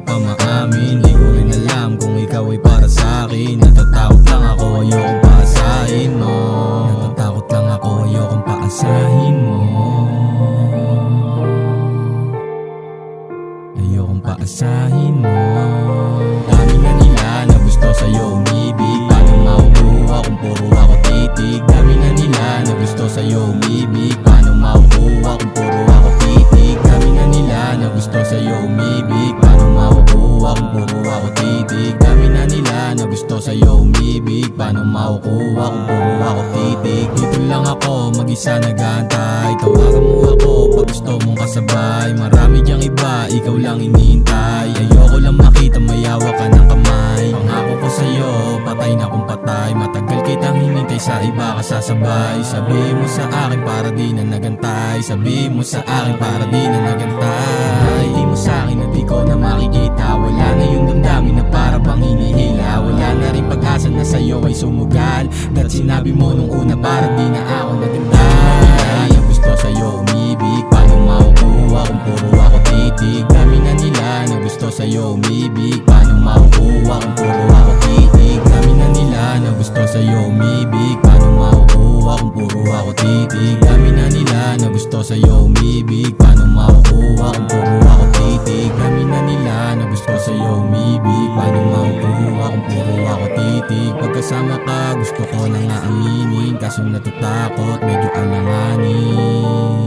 pa maamin. Di ko rin alam kung ikaw ay para sa'kin. Natatakot lang ako, ayokong paasahin mo. Natatakot lang ako, ayokong paasahin mo. Ayokong paasahin mo. Dami na nila na gusto sa'yo umibig. Paano makukuha kung puro ako titig? Dami na nila na gusto sa'yo umibig. Paano makukuha kung puro ako titig? Dami na nila na gusto sa'yo umibig. Paano makukuha kung puro ako titig? Dami na nila na gusto sa'yo umibig. Paano makukuha kung puro ako titig? Dito lang ako, mag-isa nag-aantay. Tawagan mo ako pag gusto mong kasabay. Marami dyang iba, ikaw lang iniintay. Ayoko lang makita may hawak ka ng kamay. Pangako ko sa'yo, patay na kung patay. Matagal kitang hinintay, sa iba ka sasabay. Sabihin mo sa akin para di na nagantay. Sabihin mo sa akin para di na nagantay. Di mo sa akin na di ko na makikita. Wala na yung damdamin na para bang hinihila. Wala na rin pag-asa na sa'yo ay sumugal. Dat sinabi mo nung una para di na ako nagantay. Na gusto sa'yo umibig. Paano makukuha kung puro ako titig? Dami na nila na gusto sa'yo umibig. Paano makukuha kung puro ako titig? Dami na nila na gusto sa'yo umibig. Paano makukuha kung puro ako titig? Dami na nila na gusto sa'yo umibig. Paano makukuha kung puro ako titig? Dami na nila na gusto sa'yo umibig. Paano makukuha kung puro ako titig? Pagkasama ka gusto ko na nga aminin, kaso natatakot medyo alanganin.